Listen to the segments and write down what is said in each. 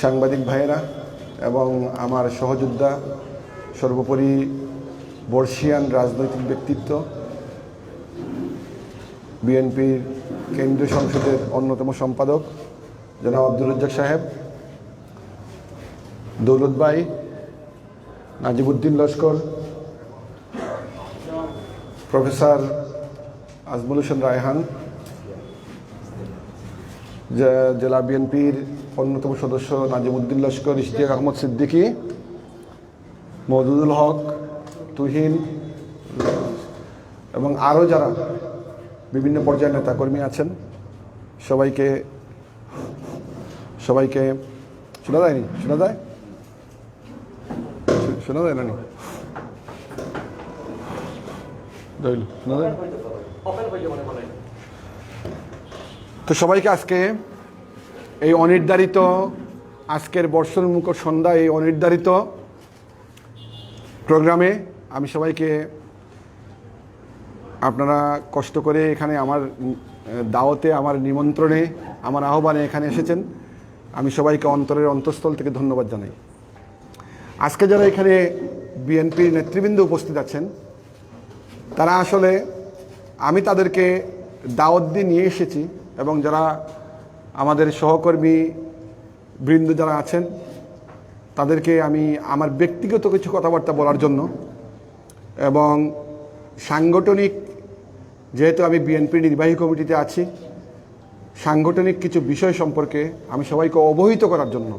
সাংবাদিক ভাইয়েরা এবং আমার সহযোদ্ধা, সর্বোপরি বর্ষিয়ান রাজনৈতিক ব্যক্তিত্ব, বিএনপির কেন্দ্রীয় সংসদের অন্যতম সম্পাদক জনাব আব্দুর রাজ্জাক সাহেব, দৌলত ভাই, নাজিবউদ্দিন লস্কর, প্রফেসর আজমল হোসেন রায়হান, জেলা বিএনপির অন্যতম সদস্য নাজিমউদ্দিন লস্কর, ইশতিয়াক আহমদ সিদ্দিকী, মওদুদুল হক, তুহিন এবং আরও যারা বিভিন্ন পর্যায়ের নেতাকর্মী আছেন, সবাইকে শোনা যায়নি? শোনা যায় না? শোনা যায়? তো সবাইকে আজকে এই অনির্ধারিত, আজকের বর্ষোন্মুখ সন্ধ্যা, এই অনির্ধারিত প্রোগ্রামে আমি সবাইকে, আপনারা কষ্ট করে এখানে আমার দাওয়াতে, আমার নিমন্ত্রণে, আমার আহ্বানে এখানে এসেছেন, আমি সবাইকে অন্তরের অন্তঃস্থল থেকে ধন্যবাদ জানাই। আজকে যারা এখানে বিএনপির নেতৃবৃন্দ উপস্থিত আছেন, তারা আসলে আমি তাদেরকে দাওয়াত দিয়ে নিয়ে এসেছি, এবং যারা আমাদের সহকর্মী বৃন্দ যারা আছেন, তাদেরকে আমি আমার ব্যক্তিগত কিছু কথাবার্তা বলার জন্য, এবং সাংগঠনিক, যেহেতু আমি বিএনপির নির্বাহী কমিটিতে আছি, সাংগঠনিক কিছু বিষয় সম্পর্কে আমি সবাইকে অবহিত করার জন্য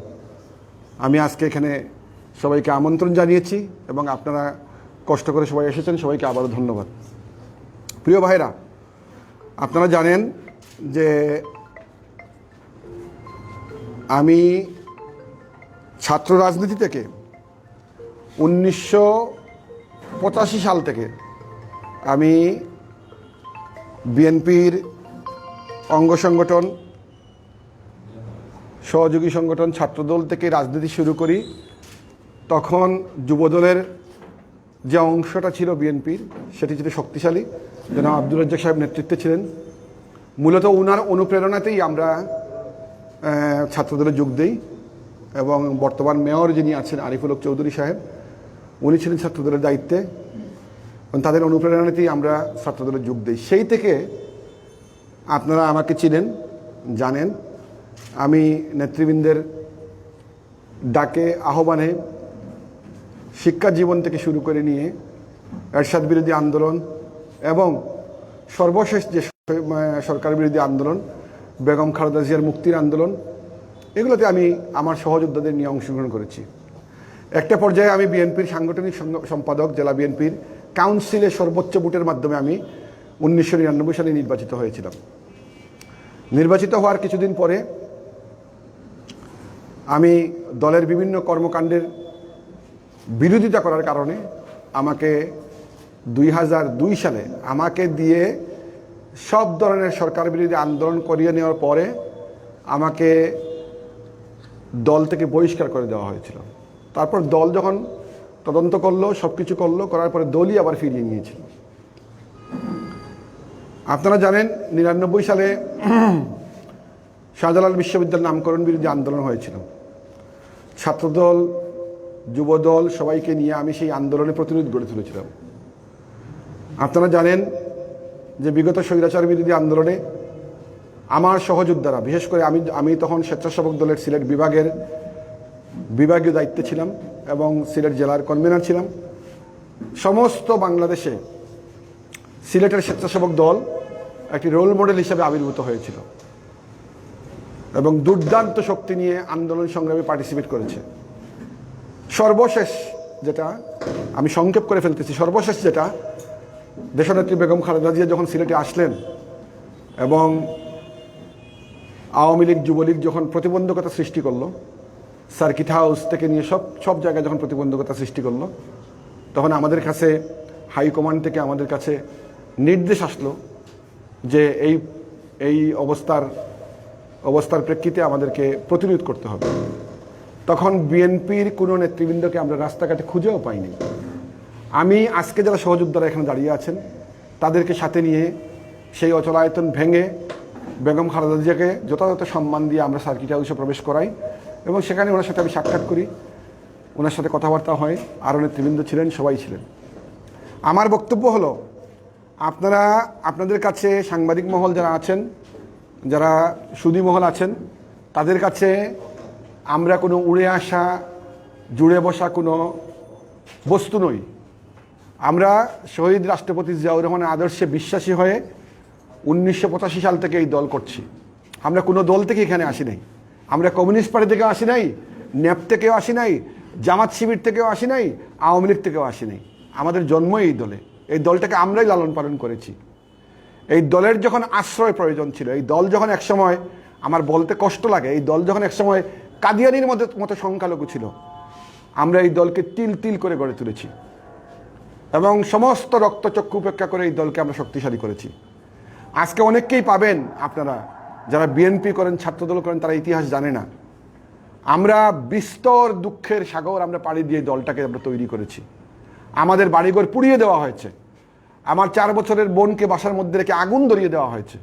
আমি আজকে এখানে সবাইকে আমন্ত্রণ জানিয়েছি, এবং আপনারা কষ্ট করে সবাই এসেছেন, সবাইকে আবারও ধন্যবাদ। প্রিয় ভাইরা, আপনারা জানেন যে আমি ছাত্র রাজনীতি থেকে 1985 সাল থেকে আমি বিএনপির অঙ্গ সংগঠন, সহযোগী সংগঠন, ছাত্রদল থেকে রাজনীতি শুরু করি। তখন যুবদলের যে অংশটা ছিল বিএনপির, সেটি ছিল শক্তিশালী, জনাব আব্দুর রাজ্জাক সাহেব নেতৃত্বে ছিলেন। মূলত ওনার অনুপ্রেরণাতেই আমরা ছাত্রদলে যোগ দিই, এবং বর্তমান মেয়র যিনি আছেন আরিফুল হক চৌধুরী সাহেব, উনি ছিলেন ছাত্রদলের দায়িত্বে, এবং তাদের অনুপ্রেরণাতেই আমরা ছাত্রদলে যোগ দিই। সেই থেকে আপনারা আমাকে চিনেন, জানেন, আমি নেতৃবৃন্দের ডাকে, আহ্বানে শিক্ষা জীবন থেকে শুরু করে নিয়ে এরশাদ বিরোধী আন্দোলন এবং সর্বশেষ যে সরকার বিরোধী আন্দোলন, বেগম খালেদা জিয়ার মুক্তির আন্দোলন, এগুলোতে আমি আমার সহযোদ্ধাদের নিয়ে অংশগ্রহণ করেছি। একটা পর্যায়ে আমি বিএনপির সাংগঠনিক সম্পাদক, জেলা বিএনপির কাউন্সিলের সর্বোচ্চ ভোটের মাধ্যমে আমি 1999 সালে নির্বাচিত হয়েছিলাম। নির্বাচিত হওয়ার কিছুদিন পরে আমি দলের বিভিন্ন কর্মকাণ্ডের বিরোধিতা করার কারণে আমাকে 2002 সালে আমাকে দিয়ে সব ধরনের সরকার বিরোধী আন্দোলন করিয়ে নেওয়ার পরে আমাকে দল থেকে বহিষ্কার করে দেওয়া হয়েছিল। তারপর দল যখন তদন্ত করলো, সব কিছু করলো, করার পরে দলই আবার ফিরিয়ে নিয়েছিল। আপনারা জানেন 99 সালে শাহজালাল বিশ্ববিদ্যালয় নামকরণ বিরোধী আন্দোলন হয়েছিল। ছাত্রদল, যুবদল সবাইকে নিয়ে আমি সেই আন্দোলনে প্রতিরোধ গড়ে তুলেছিলাম। আপনারা জানেন যে বিগত স্বৈরাচার বিরোধী আন্দোলনে আমার সহযোদ্ধারা, বিশেষ করে আমি তখন স্বেচ্ছাসেবক দলের সিলেট বিভাগীয় দায়িত্বে ছিলাম এবং সিলেট জেলার কনভেনার ছিলাম। সমস্ত বাংলাদেশে সিলেটের স্বেচ্ছাসেবক দল একটি রোল মডেল হিসেবে আবির্ভূত হয়েছিল এবং দুর্দান্ত শক্তি নিয়ে আন্দোলন সংগ্রামে পার্টিসিপেট করেছে। সর্বশেষ যেটা আমি সংক্ষেপ করে ফেলতেছি, সর্বশেষ যেটা, দেশনেত্রী বেগম খালেদা জিয়া যখন সিলেটে আসলেন এবং আওয়ামী লীগ, যুবলীগ যখন প্রতিবন্ধকতা সৃষ্টি করলো, সার্কিট হাউস থেকে নিয়ে সব জায়গায় যখন প্রতিবন্ধকতা সৃষ্টি করলো, তখন আমাদের কাছে হাইকমান্ড থেকে আমাদের কাছে নির্দেশ আসলো যে এই অবস্থার প্রেক্ষিতে আমাদেরকে প্রতিরোধ করতে হবে। তখন বিএনপির কোনো নেতৃবৃন্দকে আমরা রাস্তাঘাটে খুঁজেও পাইনি। আমি আজকে যারা সহযোদ্ধারা এখানে দাঁড়িয়ে আছেন, তাদেরকে সাথে নিয়ে সেই অচলায়তন ভেঙে বেগম খালেদা জিয়াকে যথাযথ সম্মান দিয়ে আমরা সার্কিট হাউসে প্রবেশ করাই এবং সেখানে ওনার সাথে আমি সাক্ষাৎ করি, ওনার সাথে কথাবার্তা হয়, আরও নেতৃবৃন্দ ছিলেন, সবাই ছিলেন। আমার বক্তব্য হলো, আপনারা আপনাদের কাছে সাংবাদিক মহল যারা আছেন, যারা সুধী মহল আছেন, তাদের কাছে আমরা কোনো উড়ে আসা জুড়ে বসা কোনো বস্তু নই। আমরা শহীদ রাষ্ট্রপতি জিয়াউর রহমানের আদর্শে বিশ্বাসী হয়ে 1985 সাল থেকে এই দল করছি। আমরা কোনো দল থেকে এখানে আসি নাই। আমরা কমিউনিস্ট পার্টি থেকেও আসি নাই, ন্যাপ থেকেও আসি নাই, জামাত শিবির থেকেও আসি নাই, আওয়ামী লীগ থেকেও আসি নাই। আমাদের জন্ম এই দলে, এই দলটাকে আমরাই লালন পালন করেছি। এই দলের যখন আশ্রয় প্রয়োজন ছিল, এই দল যখন একসময়, আমার বলতে কষ্ট লাগে, এই দল যখন একসময় কাদিয়ানির মতো সংখ্যালঘু ছিল, আমরা এই দলকে তিল তিল করে গড়ে তুলেছি এবং সমস্ত রক্তচক্ষু উপেক্ষা করে এই দলকে আমরা শক্তিশালী করেছি। আজকে অনেককেই পাবেন আপনারা যারা বিএনপি করেন, ছাত্রদল করেন, তারা ইতিহাস জানে না। আমরা বিস্তর দুঃখের সাগর আমরা পাড়ি দিয়ে দলটাকে আমরা তৈরি করেছি। আমাদের বাড়িঘর পুড়িয়ে দেওয়া হয়েছে, আমার 4 বছরের বোনকে বাসার মধ্যে রেখে আগুন ধরিয়ে দেওয়া হয়েছে।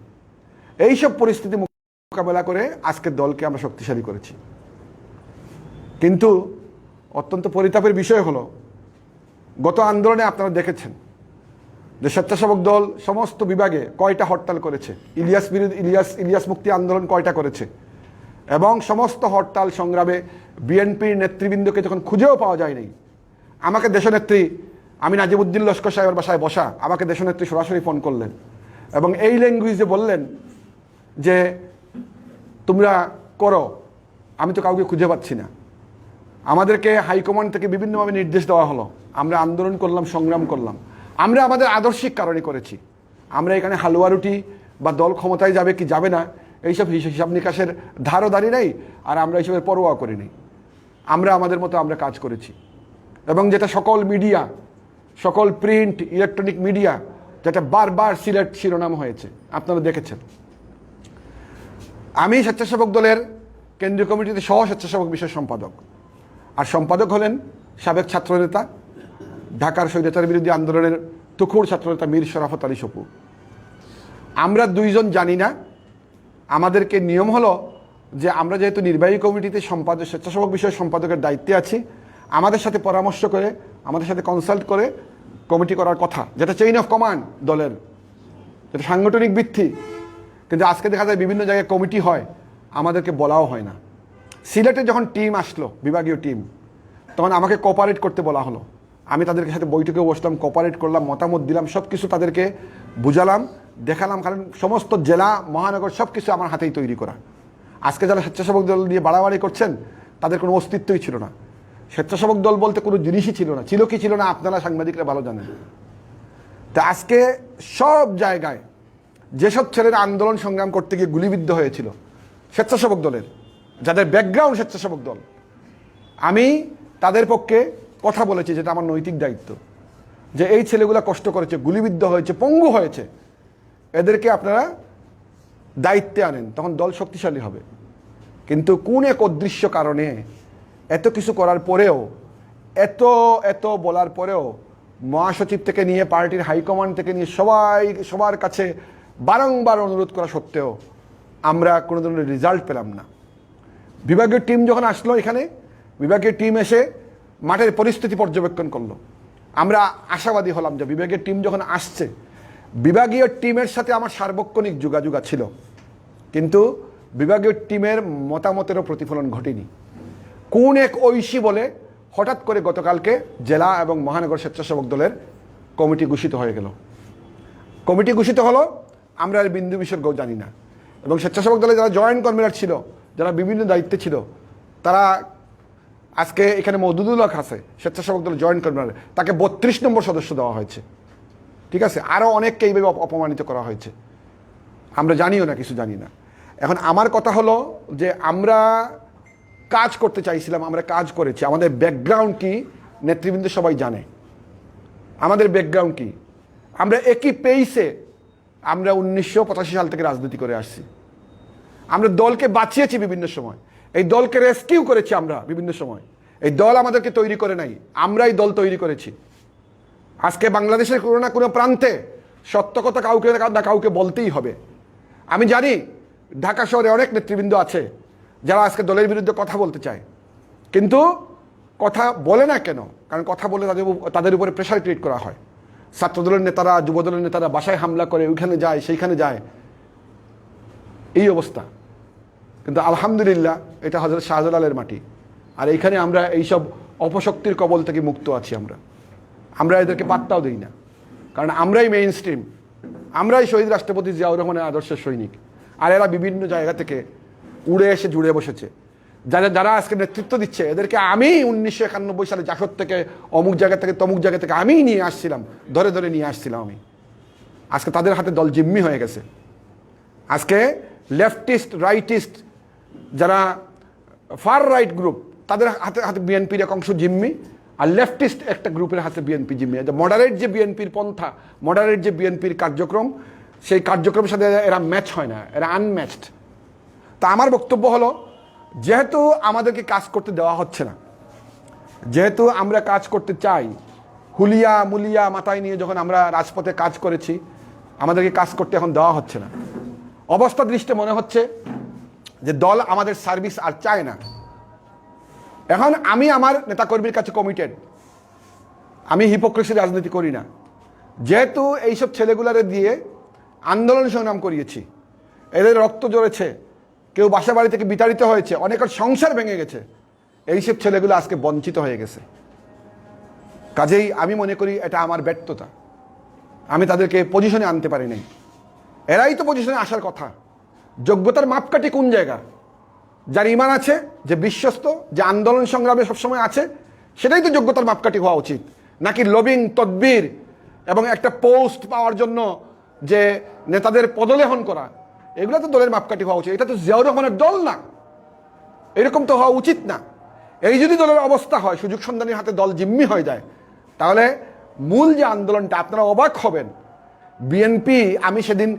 এইসব পরিস্থিতি মোকাবেলা করে আজকের দলকে আমরা শক্তিশালী করেছি। কিন্তু অত্যন্ত পরিতাপের বিষয় হলো, গত আন্দোলনে আপনারা দেখেছেন যে স্বেচ্ছাসেবক দল সমস্ত বিভাগে কয়টা হরতাল করেছে, ইলিয়াস মুক্তি আন্দোলন কয়টা করেছে, এবং সমস্ত হরতাল সংগ্রামে বিএনপির নেতৃবৃন্দকে যখন খুঁজেও পাওয়া যায়নি, আমাকে দেশনেত্রী, আমি নাজিবুদ্দিন লস্কর সাহেবের বাসায় বসা, আমাকে দেশনেত্রী সরাসরি ফোন করলেন এবং এই ল্যাঙ্গুয়েজে বললেন যে তোমরা করো, আমি তো কাউকে খুঁজে পাচ্ছি না। আমাদেরকে হাইকমান্ড থেকে বিভিন্নভাবে নির্দেশ দেওয়া হলো, আমরা আন্দোলন করলাম, সংগ্রাম করলাম। আমরা আমাদের আদর্শিক কারণে করেছি। আমরা এখানে হালুয়া রুটি বা দল ক্ষমতায় যাবে কি যাবে না এইসব হিসাব নিকাশের ধারও দাঁড়িয়ে নেই, আর আমরা এইসবের পরোয়া করিনি। আমরা আমাদের মতো আমরা কাজ করেছি এবং যেটা সকল মিডিয়া, সকল প্রিন্ট ইলেকট্রনিক মিডিয়া, যেটা বারবার সিলেট শিরোনাম হয়েছে, আপনারা দেখেছেন। আমি স্বেচ্ছাসেবক দলের কেন্দ্রীয় কমিটিতে সহ স্বেচ্ছাসেবক বিষয় সম্পাদক, আর সম্পাদক হলেন সাবেক ছাত্রনেতা, ঢাকার স্বৈরাচার বিরোধী আন্দোলনের তুখোড় ছাত্রনেতা মীর শরাফত আলী সপু। আমরা দুইজন জানি না, আমাদেরকে নিয়ম হলো যে আমরা যেহেতু নির্বাহী কমিটিতে স্বেচ্ছাসেবক বিষয় সম্পাদকের দায়িত্বে আছি, আমাদের সাথে পরামর্শ করে, আমাদের সাথে কনসাল্ট করে কমিটি করার কথা, যেটা চেইন অফ কমান্ড দলের, যেটা সাংগঠনিক ভিত্তি। কিন্তু আজকে দেখা যায় বিভিন্ন জায়গায় কমিটি হয়, আমাদেরকে বলাও হয় না। সিলেটে যখন টিম আসলো, বিভাগীয় টিম, তখন আমাকে কোঅপারেট করতে বলা হলো। আমি তাদের সাথে বৈঠকে বসলাম, কোঅপারেট করলাম, মতামত দিলাম, সব কিছু তাদেরকে বুঝালাম, দেখালাম। কারণ সমস্ত জেলা, মহানগর সব কিছু আমার হাতেই তৈরি করা। আজকে যারা স্বেচ্ছাসেবক দল দিয়ে বাড়াবাড়ি করছেন, তাদের কোনো অস্তিত্বই ছিল না। স্বেচ্ছাসেবক দল বলতে কোনো জিনিসই ছিল না, ছিল কি ছিল না আপনারা সাংবাদিকরা ভালো জানেন। তা আজকে সব জায়গায় যেসব ছেলেরা আন্দোলন সংগ্রাম করতে গিয়ে গুলিবিদ্ধ হয়েছিল স্বেচ্ছাসেবক দলের, যাদের ব্যাকগ্রাউন্ড স্বেচ্ছাসেবক দল, আমি তাদের পক্ষে কথা বলেছি, যেটা আমার নৈতিক দায়িত্ব, যে এই ছেলেগুলো কষ্ট করেছে, গুলিবিদ্ধ হয়েছে, পঙ্গু হয়েছে, এদেরকে আপনারা দায়িত্বে আনেন, তখন দল শক্তিশালী হবে। কিন্তু কোন এক অদৃশ্য কারণে এত কিছু করার পরেও, এত বলার পরেও, মহাসচিব থেকে নিয়ে পার্টির হাইকমান্ড থেকে নিয়ে সবার কাছে বারংবার অনুরোধ করা সত্ত্বেও আমরা কোনো ধরনের রেজাল্ট পেলাম না। বিভাগীয় টিম যখন আসলো এখানে, বিভাগীয় টিম এসে মাঠের পরিস্থিতি পর্যবেক্ষণ করলো, আমরা আশাবাদী হলাম যে বিভাগীয় টিম যখন আসছে, বিভাগীয় টিমের সাথে আমার সার্বক্ষণিক যোগাযোগ ছিল, কিন্তু বিভাগীয় টিমের মতামতেরও প্রতিফলন ঘটেনি। কোন এক ঐশী বলে হঠাৎ করে গতকালকে জেলা এবং মহানগর স্বেচ্ছাসেবক দলের কমিটি ঘোষিত হয়ে গেল। কমিটি ঘোষিত হলো, আমরা আর বিন্দু বিসর্গ জানি না। এবং স্বেচ্ছাসেবক দলে যারা জয়েন্ট কনভেনার ছিল, যারা বিভিন্ন দায়িত্বে ছিল, তারা আজকে এখানে মওদুদুল হক আছে, স্বেচ্ছাসেবক দলের জয়েন্ট কনভেনার, তাকে 32 নম্বর সদস্য দেওয়া হয়েছে। ঠিক আছে, আরও অনেককে এইভাবে অপমানিত করা হয়েছে, আমরা জানিও না, কিছু জানি না। এখন আমার কথা হলো যে আমরা কাজ করতে চাইছিলাম, আমরা কাজ করেছি। আমাদের ব্যাকগ্রাউন্ড কি নেতৃবৃন্দ সবাই জানে, আমাদের ব্যাকগ্রাউন্ড কি। আমরা একই পেইসে আমরা 1985 সাল থেকে রাজনীতি করে আসছি। আমরা দলকে বাঁচিয়েছি বিভিন্ন সময়, এই দলকে রেস্কিউ করেছি আমরা বিভিন্ন সময়। এই দল আমাদেরকে তৈরি করে নাই, আমরাই দল তৈরি করেছি। আজকে বাংলাদেশের কোনো না কোনো প্রান্তে সত্য কথা কাউকে না কাউকে বলতেই হবে। আমি জানি ঢাকা শহরে অনেক নেতৃবৃন্দ আছে যারা আজকে দলের বিরুদ্ধে কথা বলতে চায়, কিন্তু কথা বলে না কেন? কারণ কথা বলে তাদের উপরে প্রেশার ক্রিয়েট করা হয়। ছাত্রদলের নেতারা, যুবদলের নেতারা বাসায় হামলা করে, ওইখানে যায়, সেইখানে যায়, এই অবস্থা। কিন্তু আলহামদুলিল্লাহ এটা হযরত শাহজালালের মাটি, আর এইখানে আমরা এইসব অপশক্তির কবল থেকে মুক্ত আছি। আমরা এদেরকে পাত্তাও দিই না, কারণ আমরাই মেইন স্ট্রিম, আমরাই শহীদ রাষ্ট্রপতি জিয়াউর রহমানের আদর্শের সৈনিক। আর এরা বিভিন্ন জায়গা থেকে উড়ে এসে জুড়ে বসেছে। যারা আজকে নেতৃত্ব দিচ্ছে, এদেরকে আমি 1991 সালে জাসদ থেকে, অমুক জায়গা থেকে, তমুক জায়গা থেকে আমিই নিয়ে আসছিলাম, ধরে ধরে নিয়ে আসছিলাম আমি। আজকে তাদের হাতে দল জিম্মি হয়ে গেছে। আজকে লেফটিস্ট, রাইটিস্ট, যারা ফার রাইট গ্রুপ, তাদের হাতে হাতে বিএনপির এক অংশ জিম্মি, আর লেফটিস্ট একটা গ্রুপের হাতে বিএনপি জিম্মি। মডারেট যে বিএনপির পন্থা, মডারেট যে বিএনপির কার্যক্রম, সেই কার্যক্রমের সাথে এরা ম্যাচ হয় না, এরা আনম্যাচড। তা আমার বক্তব্য হলো, যেহেতু আমাদেরকে কাজ করতে দেওয়া হচ্ছে না, যেহেতু আমরা কাজ করতে চাই, হুলিয়া মুলিয়া মাথায় নিয়ে যখন আমরা রাজপথে কাজ করেছি, আমাদেরকে কাজ করতে এখন দেওয়া হচ্ছে না। অবস্থা দৃষ্টে মনে হচ্ছে যে দল আমাদের সার্ভিস আর চায় না। এখন আমি আমার নেতাকর্মীর কাছে কমিটেড, আমি হিপোক্রেসি রাজনীতি করি না। যেহেতু এইসব ছেলেগুলারে দিয়ে আন্দোলন সংগ্রাম করিয়েছি, এদের রক্ত ঝরেছে, কেউ বাসা বাড়ি থেকে বিতাড়িত হয়েছে, অনেকের সংসার ভেঙে গেছে, এইসব ছেলেগুলো আজকে বঞ্চিত হয়ে গেছে। কাজেই আমি মনে করি এটা আমার ব্যর্থতা, আমি তাদেরকে পজিশনে আনতে পারি নাই। এরাই তো পজিশনে আসার কথা। যোগ্যতার মাপকাঠি কোন জায়গা? যার ইমান আছে, যে বিশ্বস্ত, যে আন্দোলন সংগ্রামে সবসময় আছে, সেটাই তো যোগ্যতার মাপকাঠি হওয়া উচিত, নাকি লবিং, তদবির এবং একটা পোস্ট পাওয়ার জন্য যে নেতাদের পদলেহন করা, এগুলো তো দলের মাপকাঠি হওয়া উচিত। এটা তো জিয়াউর রহমানের দল না, এরকম তো হওয়া উচিত না। এই যদি দলের অবস্থা হয়, সুযোগ সন্ধানীর হাতে দল জিম্মি হয়ে যায়, তাহলে মূল যে আন্দোলনটা, আপনারা অবাক হবেন। বিএনপি, আমি সেদিন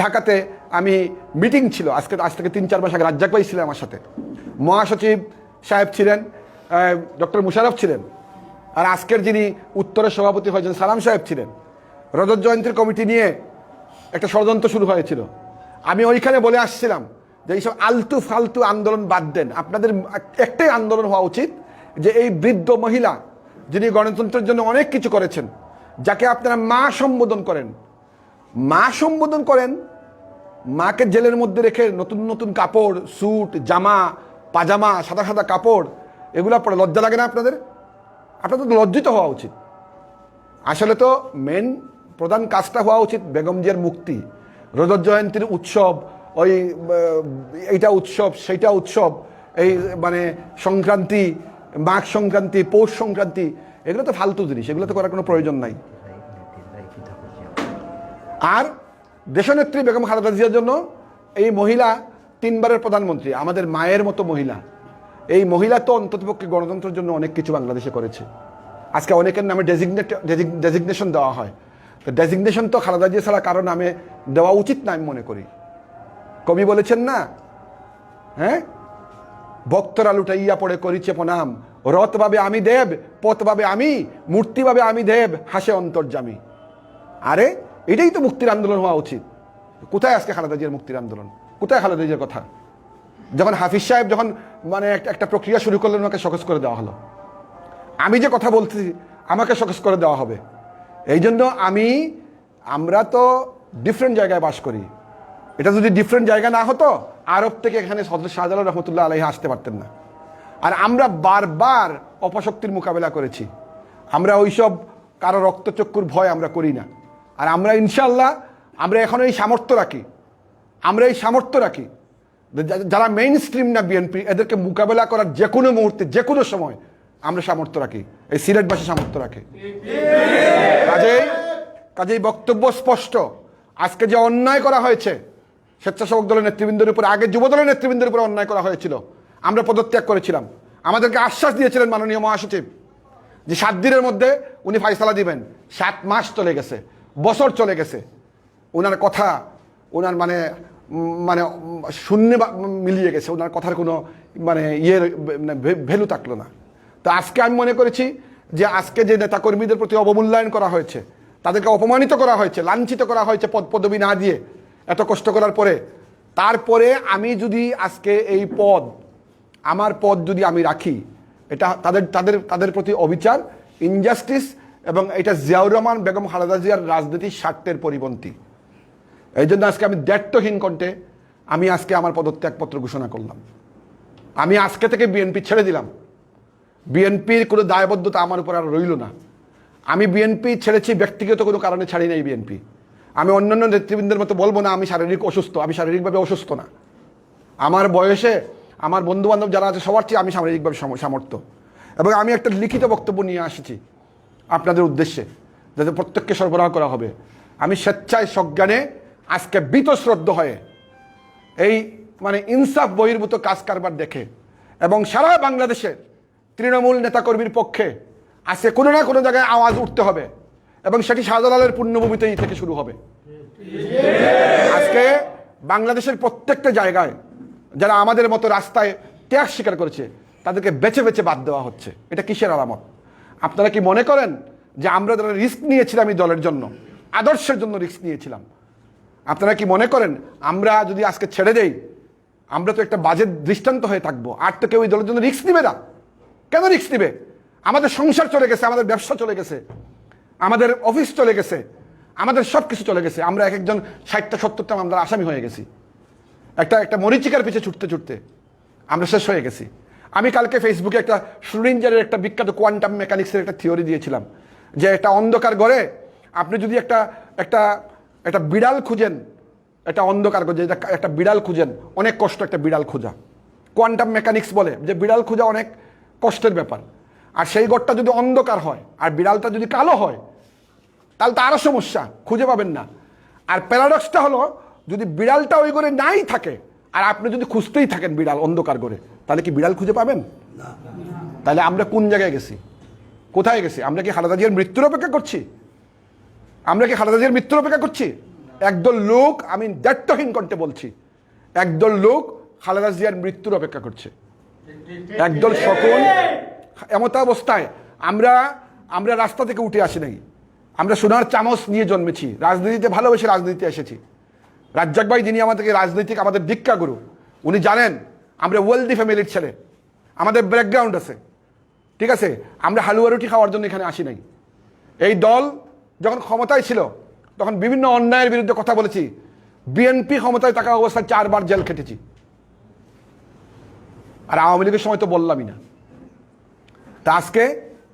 ঢাকাতে আমি মিটিং ছিল, আজ থেকে 3-4 মাস আগে রাজ্জাক ভাই ছিলেন আমার সাথে, মহাসচিব সাহেব ছিলেন, ডক্টর মুশারফ ছিলেন, আর আজকের যিনি উত্তরের সভাপতি হয়েছেন সালাম সাহেব ছিলেন। রজত জয়ন্তীর কমিটি নিয়ে একটা ষড়যন্ত্র শুরু হয়েছিল। আমি ওইখানে বলে আসছিলাম যে এইসব আলতু ফালতু আন্দোলন বাদ দেন, আপনাদের একটাই আন্দোলন হওয়া উচিত, যে এই বৃদ্ধ মহিলা যিনি গণতন্ত্রের জন্য অনেক কিছু করেছেন, যাকে আপনারা মা সম্বোধন করেন, মাকে জেলের মধ্যে রেখে নতুন নতুন কাপড়, স্যুট, জামা, পাজামা, সাদা সাদা কাপড়, এগুলো পরে লজ্জা লাগে না আপনাদের? আপনাদের লজ্জিত হওয়া উচিত। আসলে তো মেন প্রধান কাজটা হওয়া উচিত বেগম জিয়ার মুক্তি। রজত জয়ন্তীর উৎসব, ওই এইটা উৎসব, সেইটা উৎসব, এই মানে সংক্রান্তি, মাঘ সংক্রান্তি, পৌষ সংক্রান্তি, এগুলো তো ফালতু জিনিস, এগুলো তো করার কোনো প্রয়োজন নাই। আর দেশনেত্রী বেগম খালেদা জিয়ার জন্য এই মহিলা 3 বারের প্রধানমন্ত্রী, আমাদের মায়ের মতো মহিলা। এই মহিলা তো অন্ততপক্ষে গণতন্ত্রের জন্য অনেক কিছু বাংলাদেশে করেছে। আজকে অনেকের নামে ডেজিগনেশন দেওয়া হয়, তো ডেজিগনেশন তো খালেদা জিয়া ছাড়া কারো নামে দেওয়া উচিত না, আমি মনে করি। কবি বলেছেন না, হ্যাঁ, ভক্তরা লুটাইয়া পড়ে করিছে প্রণাম, রথ ভাবে আমি দেব, পথ ভাবে আমি, মূর্তি ভাবে আমি দেব, হাসে অন্তর্যামী। আরে এটাই তো মুক্তির আন্দোলন হওয়া উচিত। কোথায় আজকে খালেদা জিয়ার মুক্তির আন্দোলন? কোথায় খালেদা জিয়ার কথা? যখন হাফিজ সাহেব যখন মানে একটা প্রক্রিয়া শুরু করলেন, ওনাকে সহজ করে দেওয়া হলো। আমি যে কথা বলছি, আমাকে সহজ করে দেওয়া হবে। এই জন্য আমরা তো ডিফারেন্ট জায়গায় বাস করি। এটা যদি ডিফারেন্ট জায়গা না হতো, আরব থেকে এখানে হযরত শাহজালাল রহমতুল্লাহ আলাইহি আসতে পারতেন না। আর আমরা বারবার অপশক্তির মোকাবেলা করেছি। আমরা ওইসব কারো রক্তচক্ষুর ভয় আমরা করি না। আর আমরা ইনশাল্লাহ আমরা এখন এই সামর্থ্য রাখি, যারা মেইন স্ট্রিম না বিএনপি, এদেরকে মোকাবেলা করার যে কোনো মুহূর্তে, যে কোনো সময় আমরা সামর্থ্য রাখি। এই সিলেটবাসী সামর্থ্য রাখে। কাজেই বক্তব্য স্পষ্ট। আজকে যে অন্যায় করা হয়েছে স্বেচ্ছাসেবক দলের নেতৃবৃন্দের উপর, আগে যুব দলের নেতৃবৃন্দের উপর অন্যায় করা হয়েছিল, আমরা পদত্যাগ করেছিলাম। আমাদেরকে আশ্বাস দিয়েছিলেন মাননীয় মহাসচিব যে 7 দিনের মধ্যে উনি ফাইসালা দিবেন। 7 মাস চলে গেছে, বছর চলে গেছে, ওনার কথা, ওনার মানে শূন্যে মিলিয়ে গেছে, ওনার কথার কোনো মানে ভ্যালু থাকলো না। তো আজকে আমি মনে করেছি যে আজকে যে নেতাকর্মীদের প্রতি অবমূল্যায়ন করা হয়েছে, তাদেরকে অপমানিত করা হয়েছে, লাঞ্ছিত করা হয়েছে পদ পদবি না দিয়ে, এত কষ্ট করার পরে, তারপরে আমি যদি আজকে এই পদ আমার পদ যদি আমি রাখি, এটা তাদের তাদের তাদের প্রতি অবিচার, ইনজাস্টিস, এবং এটা জিয়াউর রহমান বেগম খালেদা জিয়ার রাজনীতির স্বার্থের পরিপন্থী। এই জন্য আজকে আমি দায়িত্বহীন কণ্ঠে আমি আজকে আমার পদত্যাগপত্র ঘোষণা করলাম। আমি আজকে থেকে বিএনপি ছেড়ে দিলাম। বিএনপির কোনো দায়বদ্ধতা আমার উপর আর রইল না। আমি বিএনপি ছেড়েছি ব্যক্তিগত কোনো কারণে ছাড়ি নাই বিএনপি। আমি অন্যান্য নেতৃবৃন্দের মতো বলবো না আমি শারীরিক অসুস্থ, আমি শারীরিকভাবে অসুস্থ না। আমার বয়সে আমার বন্ধুবান্ধব যারা আছে সবার চেয়ে আমি শারীরিকভাবে সামর্থ্য। এবং আমি একটা লিখিত বক্তব্য নিয়ে এসেছি আপনাদের উদ্দেশ্যে, যাতে প্রত্যেককে সরবরাহ করা হবে। আমি স্বেচ্ছায় সজ্ঞানে আজকে বীতশ্রদ্ধ হয়ে এই মানে ইনসাফ বহির্ভূত কাজ কারবার দেখে এবং সারা বাংলাদেশের তৃণমূল নেতাকর্মীর পক্ষে আজকে কোনো না কোনো জায়গায় আওয়াজ উঠতে হবে, এবং সেটি শাহজালালের পুণ্যভূমিতেই থেকে শুরু হবে। আজকে বাংলাদেশের প্রত্যেকটা জায়গায় যারা আমাদের মতো রাস্তায় ত্যাগ স্বীকার করেছে তাদেরকে বেছে বেছে বাদ দেওয়া হচ্ছে। এটা কিসের আলামত? আপনারা কি মনে করেন যে আমরা যারা রিস্ক নিয়েছিলাম এই দলের জন্য, আদর্শের জন্য রিস্ক নিয়েছিলাম, আপনারা কি মনে করেন আমরা যদি আজকে ছেড়ে দেই আমরা তো একটা বাজে দৃষ্টান্ত হয়ে থাকবো? আর তো কেউ এই দলের জন্য রিস্ক নিবে না। কেন রিস্ক নিবে? আমাদের সংসার চলে গেছে, আমাদের ব্যবসা চলে গেছে, আমাদের অফিস চলে গেছে, আমাদের সব কিছু চলে গেছে। আমরা এক একজন 60-70টা আমরা আসামি হয়ে গেছি। একটা মরিচিকার পিছে ছুটতে ছুটতে আমরা শেষ হয়ে গেছি। আমি কালকে ফেসবুকে একটা শ্রোডিঞ্জারের একটা বিখ্যাত কোয়ান্টাম মেকানিক্সের একটা থিওরি দিয়েছিলাম, যে একটা অন্ধকার ঘরে আপনি যদি একটা বিড়াল খুঁজেন, একটা অন্ধকার ঘরে একটা বিড়াল খুঁজেন, অনেক কষ্ট একটা বিড়াল খোঁজা। কোয়ান্টাম মেকানিক্স বলে যে বিড়াল খোঁজা অনেক কষ্টের ব্যাপার। আর সেই ঘরটা যদি অন্ধকার হয় আর বিড়ালটা যদি কালো হয় তাহলে তো আরও সমস্যা, খুঁজে পাবেন না। আর প্যারাডক্সটা হলো, যদি বিড়ালটা ওই ঘরে নাই থাকে আর আপনি যদি খুঁজতেই থাকেন বিড়াল অন্ধকার ঘরে, তাহলে কি বিড়াল খুঁজে পাবেন? তাহলে আমরা কোন জায়গায় গেছি? কোথায় গেছি? আমরা কি খালেদা জিয়ার মৃত্যুর অপেক্ষা করছি? আমরা কি খালেদা জিয়ার মৃত্যুর অপেক্ষা করছি? একদল লোক, আমি দায়িত্বহীন কণ্ঠে বলছি, একদল লোক খালেদা জিয়ার মৃত্যুর অপেক্ষা করছে। একদল সকল এমত অবস্থায় আমরা রাস্তা থেকে উঠে আসি নাই। আমরা সোনার চামচ নিয়ে জন্মেছি, রাজনীতিতে ভালোবেসে রাজনীতিতে এসেছি। রাজ্জাক ভাই যিনি আমাদেরকে রাজনৈতিক আমাদের দীক্ষা গুরু, উনি জানেন আমরা ওয়েলদি ফ্যামিলির ছেলে, আমাদের ব্যাকগ্রাউন্ড আছে, ঠিক আছে? আমরা হালুয়া রুটি খাওয়ার জন্য এখানে আসি নাই। এই দল যখন ক্ষমতায় ছিল তখন বিভিন্ন অন্যায়ের বিরুদ্ধে কথা বলেছি। বিএনপি ক্ষমতায় থাকা অবস্থায় 4 বার জেল খেটেছি, আর আওয়ামী লীগের সময় তো বললামই না। তা আজকে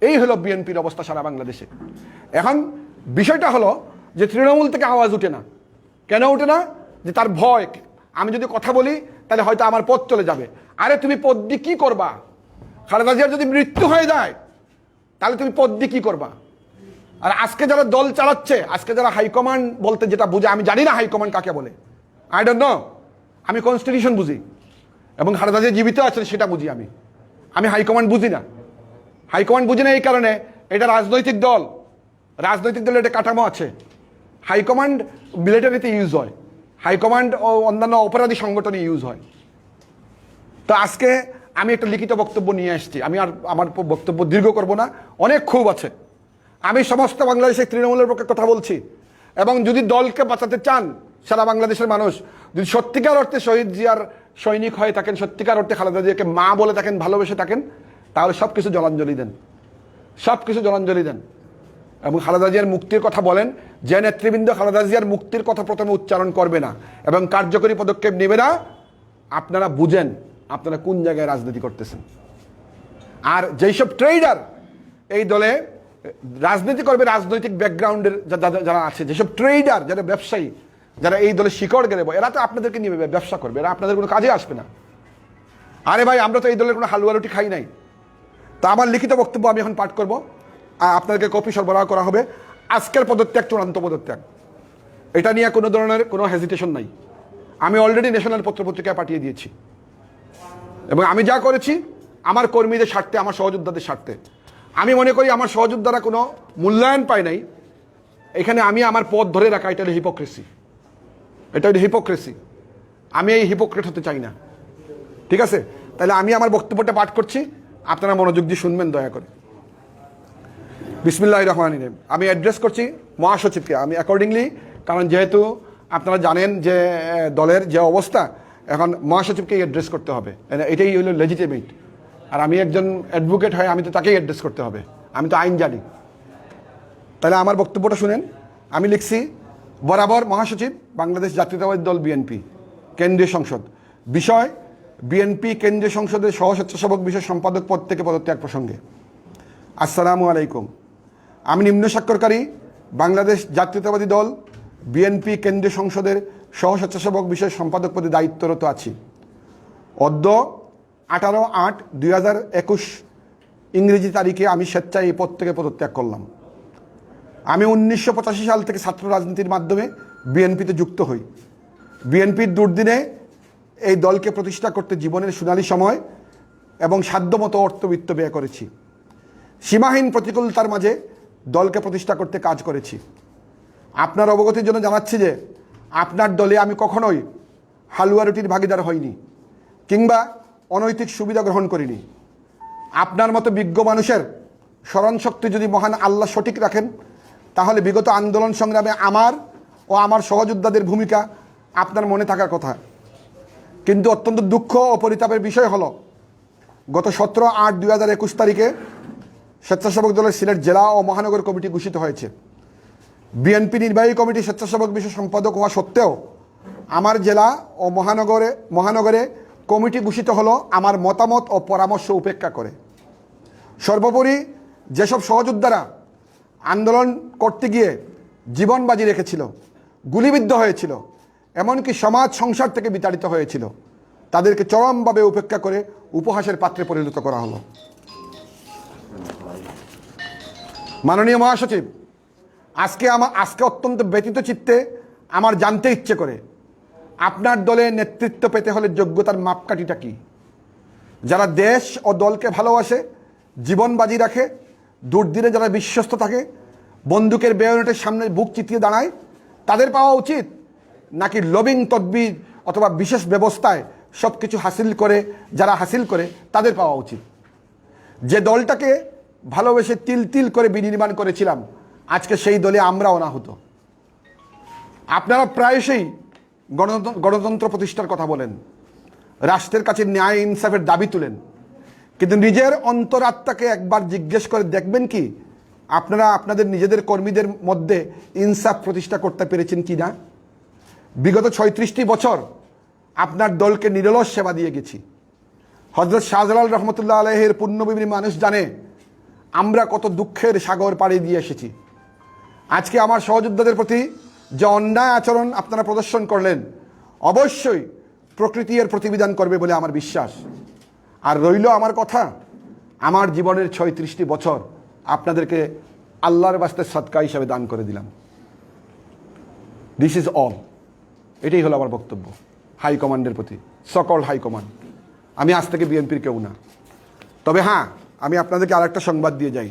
এই হলো বিএনপির অবস্থা সারা বাংলাদেশে। এখন বিষয়টা হলো যে তৃণমূল থেকে আওয়াজ উঠে না। কেন উঠে না? যে তার ভয়, আমি যদি কথা বলি তাহলে হয়তো আমার পদ চলে যাবে। আরে তুমি পদ দিয়ে কী করবা? খালেদা জিয়ার যদি মৃত্যু হয়ে যায় তাহলে তুমি পদ দিয়ে কী করবা? আর আজকে যারা দল চালাচ্ছে, আজকে যারা হাইকমান্ড বলতে যেটা বুঝে, আমি জানি না হাইকমান্ড কাকে বলে, আই ডোন্ট নো। আমি কনস্টিটিউশন বুঝি এবং খালেদা জিয়া জীবিত আছেন সেটা বুঝি। আমি হাইকমান্ড বুঝি না। হাইকমান্ড বুঝি না এই কারণে, এটা রাজনৈতিক দল, রাজনৈতিক দলের একটা কাঠামো আছে। হাইকমান্ড মিলিটারিতে ইউজ হয়, হাইকমান্ড ও অন্যান্য অপরাধী সংগঠনে ইউজ হয়। তো আজকে আমি একটা লিখিত বক্তব্য নিয়ে এসেছি। আমি আর আমার বক্তব্য দীর্ঘ করব না, অনেক খুব আছে। আমি সমস্ত বাংলাদেশের তৃণমূলের পক্ষে কথা বলছি, এবং যদি দলকে বাঁচাতে চান সারা বাংলাদেশের মানুষ, যদি সত্যিকার অর্থে শহীদ জিয়ার সৈনিক হয়ে থাকেন, সত্যিকার অর্থে খালেদা জিয়াকে মা বলে থাকেন, ভালোবেসে থাকেন, তাহলে সব কিছু জলাঞ্জলি দেন, সব কিছু জলাঞ্জলি দেন এবং খালেদা জিয়ার মুক্তির কথা বলেন। যে নেতৃবৃন্দ খালেদা জিয়ার মুক্তির কথা প্রথমে উচ্চারণ করবে না এবং কার্যকরী পদক্ষেপ নেবে না, আপনারা বুঝেন আপনারা কোন জায়গায় রাজনীতি করতেছেন। আর যেই সব ট্রেডার এই দলে রাজনীতি করবে, রাজনৈতিক ব্যাকগ্রাউন্ডের যারা আছে, যেসব ট্রেডার, যারা ব্যবসায়ী, যারা এই দলে শিকড় গেড়ে, এরা তো আপনাদেরকে নিয়ে ব্যবসা করবে, এরা আপনাদের কোনো কাজে আসবে না। আরে ভাই, আমরা তো এই দলের কোনো হালুয়া রুটি খাই নাই। তা আমার লিখিত বক্তব্য আমি এখন পাঠ করব, আপনাদেরকে কপি সরবরাহ করা হবে। আজকের পদত্যাগ চূড়ান্ত পদত্যাগ, এটা নিয়ে কোনো ধরনের কোনো হেজিটেশন নাই। আমি অলরেডি ন্যাশনাল পত্রপত্রিকায় পাঠিয়ে দিয়েছি, এবং আমি যা করেছি আমার কর্মীদের স্বার্থে, আমার সহযোদ্ধাদের স্বার্থে। আমি মনে করি আমার সহযোদ্ধারা কোনো মূল্যায়ন পায় নাই এখানে। আমি আমার পদ ধরে রাখা, এটা হলো হিপোক্রেসি, এটা হলো হিপোক্রেসি। আমি এই হিপোক্রেট হতে চাই না, ঠিক আছে? তাহলে আমি আমার বক্তব্যটা পাঠ করছি, আপনারা মনোযোগ দিয়ে শুনবেন দয়া করে। বিসমিল্লাহির রহমানির রহিম। আমি অ্যাড্রেস করছি মহাসচিবকে, আমি অ্যাকর্ডিংলি, কারণ যেহেতু আপনারা জানেন যে দলের যে অবস্থা, এখন মহাসচিবকেই অ্যাড্রেস করতে হবে, এটাই হলো লেজিটিমেট। আর আমি একজন অ্যাডভোকেট হয়, আমি তো তাকেই অ্যাড্রেস করতে হবে, আমি তো আইন জানি। তাহলে আমার বক্তব্যটা শুনেন। আমি লিখছি, বরাবর মহাসচিব, বাংলাদেশ জাতীয়তাবাদী দল বিএনপি, কেন্দ্রীয় সংসদ। বিষয়, বিএনপি কেন্দ্রীয় সংসদের সহ স্বেচ্ছাসেবক বিষয় সম্পাদক পদ থেকে পদত্যাগ প্রসঙ্গে। আসসালামু আলাইকুম। আমি নিম্ন স্বাক্ষরকারী বাংলাদেশ জাতীয়তাবাদী দল বিএনপি কেন্দ্রীয় সংসদের সহ স্বেচ্ছাসেবক বিষয় সম্পাদক পদে দায়িত্বরত আছি। অদ্য 18/8/2021 ইংরেজি তারিখে আমি স্বেচ্ছায় এই পদ থেকে পদত্যাগ করলাম। আমি 1985 সাল থেকে ছাত্র রাজনীতির মাধ্যমে বিএনপিতে যুক্ত হই। বিএনপির দুর্দিনে এই দলকে প্রতিষ্ঠা করতে জীবনের সোনালী সময় এবং সাধ্যমতো অর্থবিত্ত ব্যয় করেছি। সীমাহীন প্রতিকূলতার মাঝে দলকে প্রতিষ্ঠা করতে কাজ করেছি। আপনার অবগতির জন্য জানাচ্ছি যে আপনার দলে আমি কখনোই হালুয়া রুটির ভাগিদার হইনি কিংবা অনৈতিক সুবিধা গ্রহণ করিনি। আপনার মতো বিজ্ঞ মানুষের স্মরণশক্তি যদি মহান আল্লাহ সঠিক রাখেন, তাহলে বিগত আন্দোলন সংগ্রামে আমার ও আমার সহযোদ্ধাদের ভূমিকা আপনার মনে থাকার কথা। কিন্তু অত্যন্ত দুঃখ ও পরিতাপের বিষয় হলো, গত 17/8/2021 তারিখে স্বেচ্ছাসেবক দলের সিলেট জেলা ও মহানগর কমিটি ঘোষিত হয়েছে। বিএনপি নির্বাহী কমিটি স্বেচ্ছাসেবক বিষয় সম্পাদক হওয়া সত্ত্বেও আমার জেলা ও মহানগরে কমিটি ঘোষিত হলো আমার মতামত ও পরামর্শ উপেক্ষা করে। সর্বোপরি যেসব সহযোদ্ধারা আন্দোলন করতে গিয়ে জীবন বাজি রেখেছিল, গুলিবিদ্ধ হয়েছিল, এমনকি সমাজ সংসার থেকে বিতাড়িত হয়েছিল, তাদেরকে চরমভাবে উপেক্ষা করে উপহাসের পাত্রে পরিণত করা হলো। মাননীয় মহাসচিব, আজকে অত্যন্ত ব্যথিত চিত্তে আমার জানতে ইচ্ছে করে, আপনার দলে নেতৃত্ব পেতে হলে যোগ্যতার মাপকাঠিটা কি? যারা দেশ ও দলকে ভালোবাসে, জীবন বাজি রাখে, দুর্দিনে যারা বিশ্বস্ত থাকে, বন্দুকের বেয়নেটের সামনে বুক চিতিয়ে দাঁড়ায়, তাদের পাওয়া উচিত, নাকি লবিং তদবির অথবা বিশেষ ব্যবস্থায় সব কিছু যারা হাসিল করে তাদের পাওয়া উচিত? যে দলটাকে ভালোবেসে তিল তিল করে বিনির্মাণ করেছিলাম, আজকে সেই দলে আমরা অনাহুত। আপনারা প্রায়শই গণতন্ত্র প্রতিষ্ঠার কথা বলেন, রাষ্ট্রের কাছে ন্যায় ইনসাফের দাবি তুলেন, কিন্তু নিজের অন্তরাত্মাকে একবার জিজ্ঞেস করে দেখবেন কি আপনারা আপনাদের নিজেদের কর্মীদের মধ্যে ইনসাফ প্রতিষ্ঠা করতে পেরেছেন কি না? বিগত 36টি বছর আপনার দলকে নিরলস সেবা দিয়ে গেছি। হযরত শাহজালাল রহমতুল্লাহ আলাইহির পুণ্যভূমির মানুষ জানে আমরা কত দুঃখের সাগর পাড়ি দিয়ে এসেছি। আজকে আমার সহযোদ্ধাদের প্রতি যে অন্যায় আচরণ আপনারা প্রদর্শন করলেন, অবশ্যই প্রকৃতি এর প্রতিবিধান করবে বলে আমার বিশ্বাস। আর রইল আমার কথা, আমার জীবনের 36টি বছর আপনাদেরকে আল্লাহর বাস্তে সদকা হিসাবে দান করে দিলাম। This is all. এটাই হলো আমার বক্তব্য হাইকমান্ডের প্রতি, সকল হাইকমান্ড। আমি আজ থেকে বিএনপির কেউ না। তবে হ্যাঁ, আমি আপনাদেরকে আরেকটা সংবাদ দিয়ে যাই।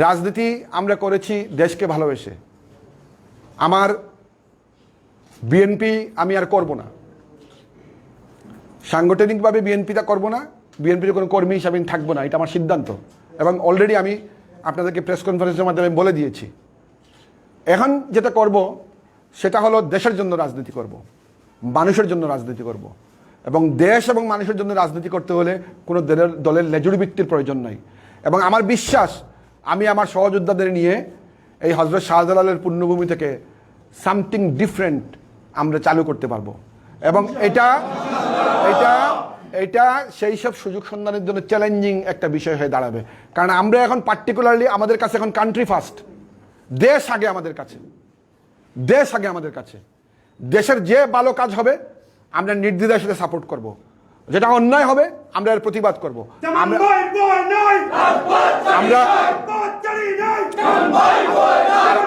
রাজনীতি আমরা করেছি দেশকে ভালোবেসে। আমার বিএনপি আমি আর করব না, সাংগঠনিকভাবে বিএনপিটা করব না, বিএনপির কোনো কর্মী হিসাবে আমি থাকবো না, এটা আমার সিদ্ধান্ত। এবং অলরেডি আমি আপনাদেরকে প্রেস কনফারেন্সের মাধ্যমে বলে দিয়েছি। এখন যেটা করব সেটা হলো দেশের জন্য রাজনীতি করব, মানুষের জন্য রাজনীতি করব। এবং দেশ এবং মানুষের জন্য রাজনীতি করতে হলে কোনো দলের লেজুড়ি ভিত্তির প্রয়োজন নাই। এবং আমার বিশ্বাস আমি আমার সহযোদ্ধাদের নিয়ে এই হযরত শাহজালালের পুণ্যভূমি থেকে সামথিং ডিফারেন্ট আমরা চালু করতে পারবো। এবং এটা সেই সব সুযোগ সন্ধানের জন্য চ্যালেঞ্জিং একটা বিষয় হয়ে দাঁড়াবে। কারণ আমরা এখন পার্টিকুলারলি আমাদের কাছে এখন কান্ট্রি ফার্স্ট, দেশ আগে আমাদের কাছে, দেশ আগে আমাদের কাছে। দেশের যে ভালো কাজ হবে আমরা নির্দ্বিধার সাথে সাপোর্ট করব, যেটা অন্যায় হবে আমরা এর প্রতিবাদ করব। আমরা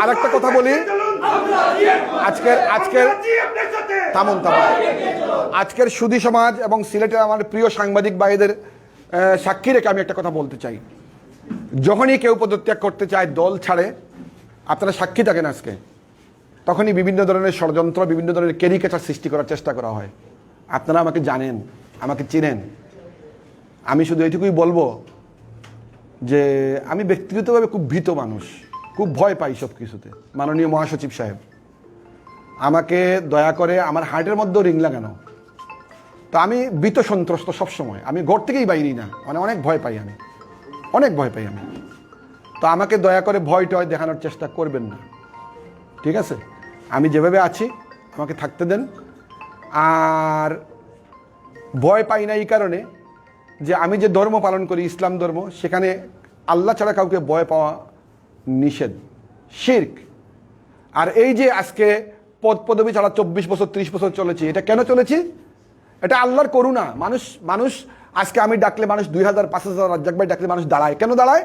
আরেকটা কথা বলি, আজকের সুধী সমাজ এবং সিলেটের আমার প্রিয় সাংবাদিক ভাইদের সাক্ষী রেখে আমি একটা কথা বলতে চাই। যখনই কেউ পদত্যাগ করতে চায়, দল ছাড়ে, আপনারা সাক্ষী থাকেন আজকে, তখনই বিভিন্ন ধরনের ষড়যন্ত্র, বিভিন্ন ধরনের ক্যারিকেচার সৃষ্টি করার চেষ্টা করা হয়। আপনারা আমাকে জানেন, আমাকে চিনেন। আমি শুধু এইটুকুই বলবো যে আমি ব্যক্তিগতভাবে খুব ভীত মানুষ, খুব ভয় পাই সব কিছুতে। মাননীয় মহাসচিব সাহেব, আমাকে দয়া করে আমার হার্টের মধ্যেও রিং লাগানো। তো আমি ভীত সন্ত্রস্ত সবসময়, আমি ঘর থেকেই বাইরি না, মানে অনেক ভয় পাই আমি, অনেক ভয় পাই আমি। তো আমাকে দয়া করে ভয় টয় দেখানোর চেষ্টা করবেন না, ঠিক আছে? আমি যেভাবে আছি আমাকে থাকতে দেন। আর ভয় পাই না এই কারণে যে আমি যে ধর্ম পালন করি, ইসলাম ধর্ম, সেখানে আল্লাহ ছাড়া কাউকে ভয় পাওয়া নিষেধ, শিরক। আর এই যে আজকে পদ পদবি ছাড়া 24 বছর 30 বছর চলেছি, এটা কেন চলেছি? এটা আল্লাহর করুণা। মানুষ আজকে আমি ডাকলে মানুষ 2000 5000 রাজ্জাক ভাই ডাকলে মানুষ দাঁড়ায়। কেন দাঁড়ায়?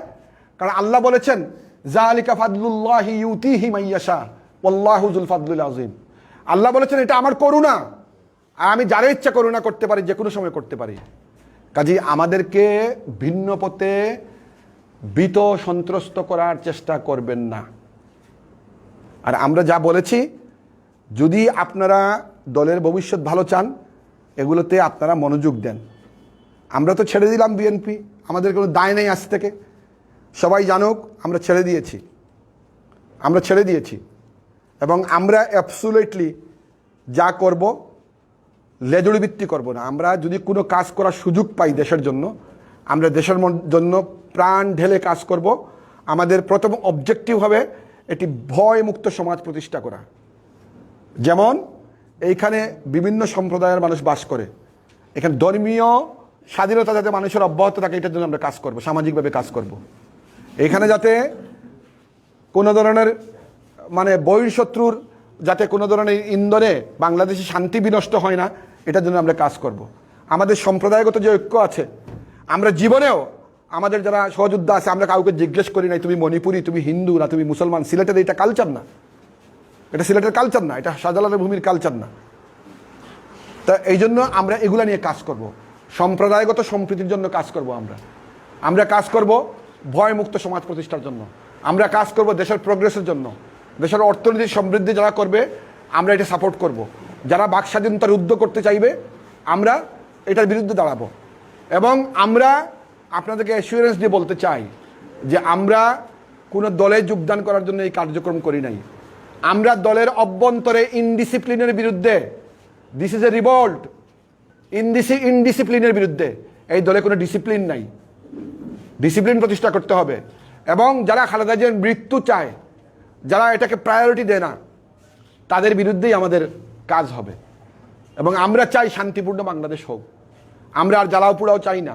কারণ আল্লাহ বলেছেন যালিকা ফাদলুল্লাহি ইউতিহি মাইয়াশা ওয়াল্লাহু যুল ফাদলিল আযীম। আল্লাহ বলেছেন এটা আমার করুণা, আর আমি যারা ইচ্ছা করুণা করতে পারি, যে কোনো সময় করতে পারি। কাজেই আমাদেরকে ভিন্ন পথে ভীত সন্ত্রস্ত করার চেষ্টা করবেন না। আর আমরা যা বলেছি, যদি আপনারা দলের ভবিষ্যৎ ভালো চান, এগুলোতে আপনারা মনোযোগ দেন। আমরা তো ছেড়ে দিলাম বিএনপি, আমাদের কোনো দায় নেই আজ থেকে, সবাই জানুক আমরা ছেড়ে দিয়েছি। এবং আমরা অ্যাবসুলেটলি যা করব লেজুড়ি ভিত্তি করব না। আমরা যদি কোনো কাজ করার সুযোগ পাই দেশের জন্য, আমরা দেশের জন্য প্রাণ ঢেলে কাজ করব। আমাদের প্রথম অবজেক্টিভ হবে এটি ভয়মুক্ত সমাজ প্রতিষ্ঠা করা। যেমন এইখানে বিভিন্ন সম্প্রদায়ের মানুষ বাস করে, এখানে ধর্মীয় স্বাধীনতা যাতে মানুষের অব্যাহত থাকে, এটার জন্য আমরা কাজ করব, সামাজিকভাবে কাজ করব। এখানে যাতে কোনো ধরনের মানে বহিঃশত্রুর যাতে কোনো ধরনের ইন্ধনে বাংলাদেশে শান্তি বিনষ্ট হয় না, এটার জন্য আমরা কাজ করব। আমাদের সম্প্রদায়গত যে ঐক্য আছে, আমরা জীবনেও আমাদের যারা সহযোদ্ধা আছে, আমরা কাউকে জিজ্ঞেস করি নাই তুমি মণিপুরি, তুমি হিন্দু না তুমি মুসলমান। সিলেটের এটা কালচার না, এটা সিলেটের কালচার না, এটা শাহজালালের ভূমির কালচার না। তা এই জন্য আমরা এগুলা নিয়ে কাজ করব, সম্প্রদায়গত সম্প্রীতির জন্য কাজ করব। আমরা কাজ করব ভয়মুক্ত সমাজ প্রতিষ্ঠার জন্য, আমরা কাজ করব দেশের প্রোগ্রেসের জন্য, দেশের অর্থনৈতিক সমৃদ্ধি যারা করবে আমরা এটা সাপোর্ট করব। যারা বাক স্বাধীনতা রুদ্ধ করতে চাইবে আমরা এটার বিরুদ্ধে দাঁড়াবো। এবং আমরা আপনাদেরকে অ্যাসিওরেন্স দিয়ে বলতে চাই যে আমরা কোনো দলে যোগদান করার জন্য এই কার্যক্রম করি নাই। আমরা দলের অভ্যন্তরে ইনডিসিপ্লিনের বিরুদ্ধে, দিস ইজ এ রিভল্ট, ইনডিসিপ্লিনের বিরুদ্ধে। এই দলে কোনো ডিসিপ্লিন নাই, ডিসিপ্লিন প্রতিষ্ঠা করতে হবে। এবং যারা খালেদা জিয়ার মৃত্যু চায়, যারা এটাকে প্রায়োরিটি দেয় না, তাদের বিরুদ্ধেই আমাদের কাজ হবে। এবং আমরা চাই শান্তিপূর্ণ বাংলাদেশ হোক, আমরা আর জ্বালাও পোড়াও চাই না।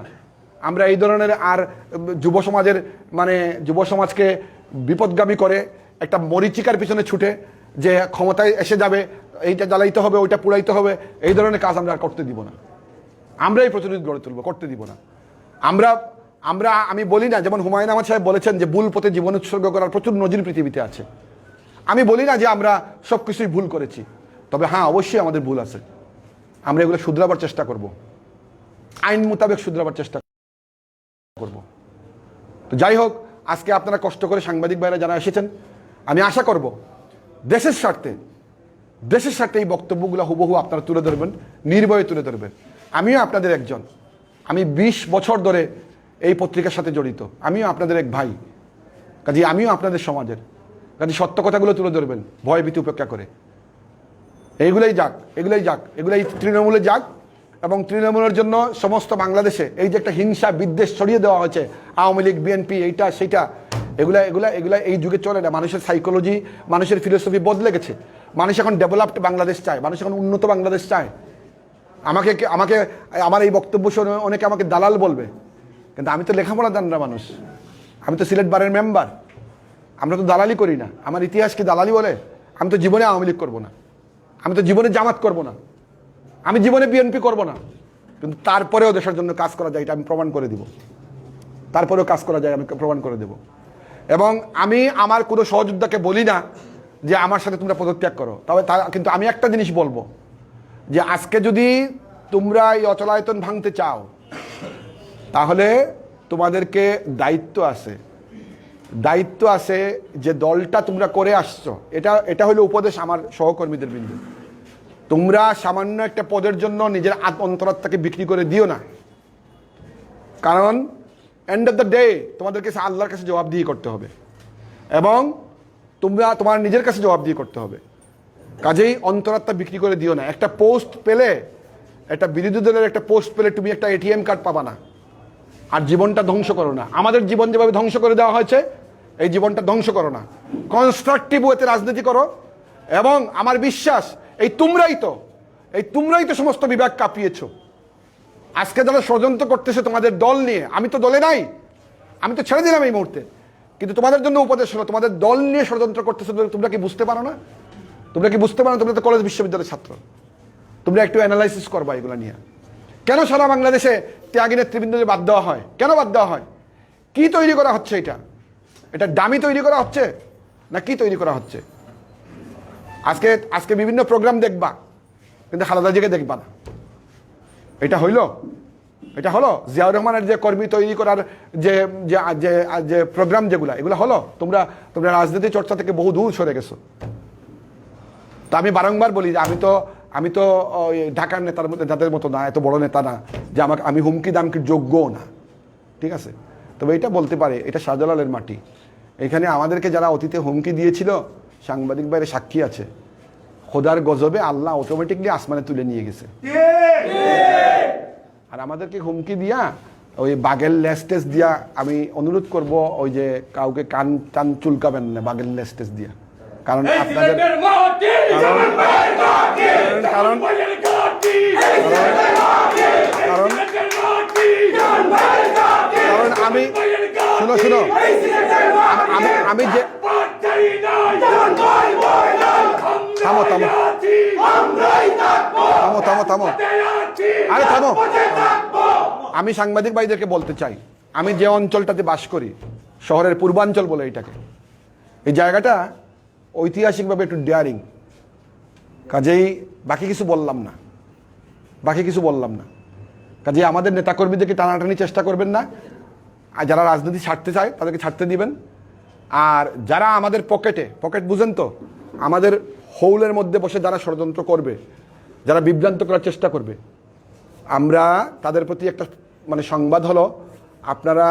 আমরা এই ধরনের আর যুব সমাজকে বিপদগামী করে একটা মরিচিকার পিছনে ছুটে যে ক্ষমতায় এসে যাবে, এইটা জ্বালাইতে হবে, ওইটা পুড়াইতে হবে, এই ধরনের কাজ আমরা আর করতে দিব না। আমরা এই প্রতিরোধ গড়ে তুলব, করতে দিব না। আমি বলি না, যেমন হুমায়ুন আহমেদ সাহেব বলেছেন যে ভুল পথে জীবন উৎসর্গ করার প্রচুর নজির পৃথিবীতে আছে। আমি বলি না যে আমরা সব কিছুই ভুল করেছি, তবে হ্যাঁ অবশ্যই আমাদের ভুল আছে। আমরা এগুলো শুধরাবার চেষ্টা করব, আইন মোতাবেক শুধরাবার চেষ্টা করব। তো যাই হোক, আজকে আপনারা কষ্ট করে সাংবাদিক ভাইরা যারা এসেছেন, আমি আশা করব দেশের স্বার্থে এই বক্তব্যগুলো হুবহু আপনারা তুলে ধরবেন, নির্ভয়ে তুলে ধরবেন। আমিও আপনাদের একজন, আমি 20 বছর ধরে এই পত্রিকার সাথে জড়িত, আমিও আপনাদের এক ভাই, কাজে আমিও আপনাদের সমাজের, কাজে সত্য কথাগুলো তুলে ধরবেন ভয় ভীতি উপেক্ষা করে। এগুলোই তৃণমূলে যাক। এবং তৃণমূলের জন্য সমস্ত বাংলাদেশে এই যে একটা হিংসা বিদ্বেষ ছড়িয়ে দেওয়া হয়েছে, আওয়ামী লীগ বিএনপি এইটা সেইটা, এগুলা এই যুগে চলে না। মানুষের সাইকোলজি, মানুষের ফিলোসফি বদলে গেছে। মানুষ এখন ডেভেলপড বাংলাদেশ চায়, মানুষ এখন উন্নত বাংলাদেশ চায়। আমার এই বক্তব্য শুনে অনেকে আমাকে দালাল বলবে, কিন্তু আমি তো লেখাপড়া জানা মানুষ, আমি তো সিলেট বারের মেম্বার। আমরা তো দালালি করি না। আমার ইতিহাস কি দালালি বলে? আমি তো জীবনে আওয়ামী লীগ করবো না, আমি তো জীবনে জামাত করবো না, আমি জীবনে বিএনপি করবো না। কিন্তু তারপরেও দেশের জন্য কাজ করা যায়, এটা আমি প্রমাণ করে দিব। তারপরেও কাজ করা যায়, আমি প্রমাণ করে দেব। এবং আমি আমার কোনো সহযোদ্ধাকে বলি না যে আমার সাথে তোমরা পদত্যাগ করো। তবে কিন্তু আমি একটা জিনিস বলবো, যে আজকে যদি তোমরা এই অচলায়তন ভাঙতে চাও, তাহলে তোমাদেরকে দায়িত্ব আছে যে দলটা তোমরা করে আসছো, এটা হলো উপদেশ আমার সহকর্মীদের বিন্দু। তোমরা সামান্য একটা পদের জন্য নিজের অন্তরাত্মাকে বিক্রি করে দিও না। কারণ এন্ড অফ দ্য ডে তোমাদেরকে আল্লাহর কাছে জবাবদিহি করতে হবে, এবং তোমার নিজের কাছে জবাবদিহি করতে হবে। কাজেই অন্তরাত্মা বিক্রি করে দিও না। একটা পোস্ট পেলে, একটা বিরোধী দলের একটা পোস্ট পেলে তুমি একটা এটিএম কার্ড পাবা না। আর জীবনটা ধ্বংস করো না। আমাদের জীবন যেভাবে ধ্বংস করে দেওয়া হয়েছে, এই জীবনটা ধ্বংস করো না। কনস্ট্রাকটিভ ওয়েতে রাজনীতি করো। এবং আমার বিশ্বাস এই তোমরাই তো সমস্ত বিভাগ কাঁপিয়েছো। আজকে যারা ষড়যন্ত্র করতেছে তোমাদের দল নিয়ে, আমি তো দলে নাই, আমি তো ছেড়ে দিলাম এই মুহূর্তে, কিন্তু তোমাদের জন্য উপদেশ হলো, তোমাদের দল নিয়ে ষড়যন্ত্র করতেছে। তোমরা কি বুঝতে পারো না? তোমরা তো কলেজ বিশ্ববিদ্যালয়ের ছাত্র। তোমরা একটু অ্যানালাইসিস করবা এগুলো নিয়ে। কেন সারা বাংলাদেশে ত্যাগী নেতৃবৃন্দদের বাদ দেওয়া হয়? কেন বাদ দেওয়া হয়? কি তৈরি করা হচ্ছে? এটা ডামি তৈরি করা হচ্ছে না কি তৈরি করা হচ্ছে? আজকে বিভিন্ন প্রোগ্রাম দেখবা, কিন্তু খালেদা জিয়াকে দেখবা না। এটা হলো জিয়াউর রহমানের যে কর্মী তৈরি করার যে প্রোগ্রাম এগুলো হলো? তোমরা রাজনীতি চর্চা থেকে বহু দূর সরে গেছো। তা আমি বারংবার বলি যে আমি তো ঢাকার নেতার মধ্যে যাদের মতো না, এত বড় নেতা না যে আমি হুমকি দামকির যোগ্যও না, ঠিক আছে? তবে এটা বলতে পারে, এটা শাহজালালের মাটি। এখানে আমাদেরকে যারা অতীতে হুমকি দিয়েছিল, সাংবাদিক বাইরে সাক্ষী আছে, খোদার গজবে আল্লাহ অটোমেটিকলি আসমানে তুলে নিয়ে গেছে। আর আমাদেরকে হুমকি দিয়া, ওই বাগের লেস্টেস দিয়া, আমি অনুরোধ করব ওই যে কাউকে কান টান চুলকাবেন না বাগের লেস্টেস দিয়া। কারণ আপনাদের কারণ আমি শুনো আমি যে থামো আরে থামো। আমি সাংবাদিক ভাইদেরকে বলতে চাই, আমি যে অঞ্চলটাতে বাস করি, শহরের পূর্বাঞ্চল বলে এটাকে, এই জায়গাটা ঐতিহাসিকভাবে একটু ডেয়ারিং। কাজেই বাকি কিছু বললাম না। কাজেই আমাদের নেতাকর্মীদেরকে টানাটানি চেষ্টা করবেন না। আর যারা রাজনীতি ছাড়তে চায় তাদেরকে ছাড়তে দিবেন। আর যারা আমাদের পকেট বুঝেন তো, আমাদের হৌলের মধ্যে বসে যারা ষড়যন্ত্র করবে, যারা বিভ্রান্ত করার চেষ্টা করবে, আমরা তাদের প্রতি একটা সংবাদ হলো, আপনারা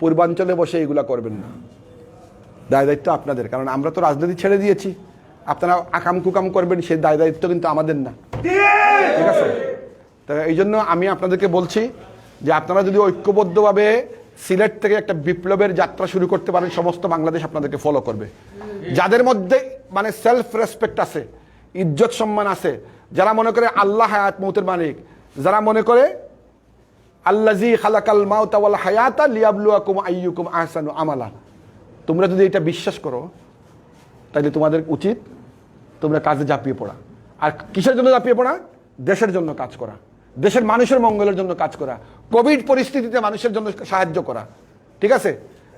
পূর্বাঞ্চলে বসে এগুলা করবেন না। দায়িত্ব আপনাদের, কারণ আমরা তো রাজনীতি ছেড়ে দিয়েছি। আপনারা আকাম কুকাম করবেন, সেই দায়িত্ব কিন্তু আমাদের না, ঠিক আছে? তো এই জন্য আমি আপনাদেরকে বলছি যে আপনারা যদি ঐক্যবদ্ধভাবে সিলেট থেকে একটা বিপ্লবের যাত্রা শুরু করতে পারেন, সমস্ত বাংলাদেশ আপনাদেরকে ফলো করবে। যাদের মধ্যে সেলফ রেসপেক্ট আছে, ইজ্জত সম্মান আছে, যারা মনে করে আল্লাহ হায়াত মৌতের মালিক, যারা মনে করে আল্লাযী খালাকাল মাউতা ওয়াল হায়াতা লিয়াবলুয়াকুম আইয়ুকুম আহসানু আমালা, তোমরা যদি এটা বিশ্বাস করো, তাহলে তোমাদের উচিত তোমরা কাজে ঝাঁপিয়ে পড়া। আর কিসের জন্য ঝাঁপিয়ে পড়া? দেশের জন্য কাজ করা, দেশের মানুষের মঙ্গলের জন্য কাজ করা, কোভিড পরিস্থিতিতে মানুষের জন্য সাহায্য করা, ঠিক আছে?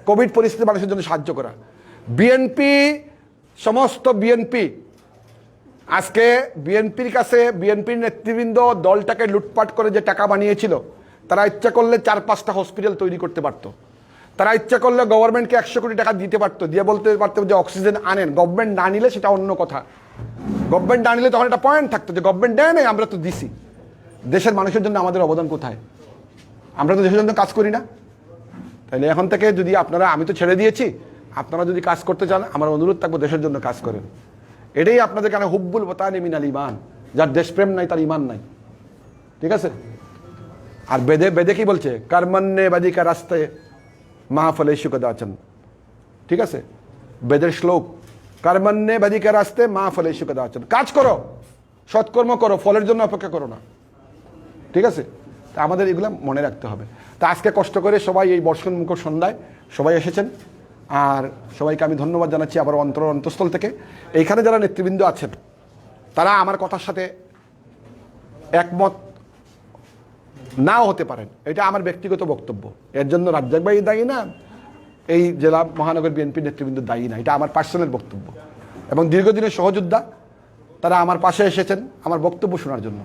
কোভিড পরিস্থিতিতে মানুষের জন্য সাহায্য করা। সমস্ত বিএনপি আজকে বিএনপির কাছে, বিএনপির নেতৃবৃন্দ দলটাকে লুটপাট করে যে টাকা বানিয়েছিল, তারা ইচ্ছা করলে 4-5টা হসপিটাল তৈরি করতে পারতো। তারা ইচ্ছা করলে গভর্নমেন্টকে 100 কোটি টাকা দিতে পারতো, দিয়ে বলতে পারতো যে অক্সিজেন আনেন। গভর্নমেন্ট না নিলে সেটা অন্য কথা। গভর্নমেন্ট না নিলে তখন একটা পয়েন্ট থাকতো যে গভর্নমেন্ট দেয় নাই, আমরা তো দিছি। দেশের মানুষের জন্য আমাদের অবদান কোথায়? আমরা তো দেশের জন্য কাজ করি না। তাহলে এখন থেকে যদি আপনারা, আমি তো ছেড়ে দিয়েছি, আপনারা যদি কাজ করতে চান, আমার অনুরোধ থাকবো দেশের জন্য কাজ করেন। এটাই আপনাদের কেন হুব্বুল ওয়াতানি মিনাল ঈমান, যার দেশপ্রেম নাই তার ঈমান নাই, ঠিক আছে? আর বেদে কি বলছে? কর্মণ্যে বাদিকা রাস্তায় মাহফলে সুখদাচন, ঠিক আছে? বেদের শ্লোক, কর্মণ্যে বাদিকা রাস্তায় মাহফলে সুখদাচন। কাজ করো, সৎকর্ম করো, ফলের জন্য অপেক্ষা করো না, ঠিক আছে? তা আমাদের এগুলো মনে রাখতে হবে। তা আজকে কষ্ট করে সবাই এই বর্ষণ মুখর সন্ধ্যায় সবাই এসেছেন, আর সবাইকে আমি ধন্যবাদ জানাচ্ছি আবার অন্তঃস্থল থেকে। এইখানে যারা নেতৃবৃন্দ আছেন, তারা আমার কথার সাথে একমত নাও হতে পারেন, এটা আমার ব্যক্তিগত বক্তব্য। এর জন্য রাজ্জাক ভাই দায়ী না, এই জেলা মহানগর বিএনপি নেতৃবৃন্দ দায়ী না, এটা আমার পার্সোনাল বক্তব্য। এবং দীর্ঘদিনের সহযোদ্ধা, তারা আমার পাশে এসেছেন আমার বক্তব্য শোনার জন্য।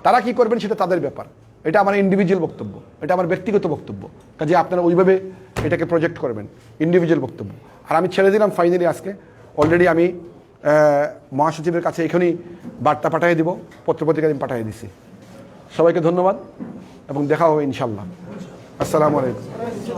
তারা কি করবেন সেটা তাদের ব্যাপার, এটা আমার ইন্ডিভিজুয়াল বক্তব্য, এটা আমার ব্যক্তিগত বক্তব্য। কাজে আপনারা ওইভাবে এটাকে প্রজেক্ট করবেন, ইন্ডিভিজুয়াল বক্তব্য। আর আমি ছেড়ে দিলাম ফাইনালি আজকে। অলরেডি আমি মহাসচিবের কাছে এখনই বার্তা পাঠিয়ে দিব, পত্রপত্রিকা আমি পাঠিয়ে দিছি। সবাইকে ধন্যবাদ এবং দেখা হবে ইনশাল্লাহ। আসসালামু আলাইকুম।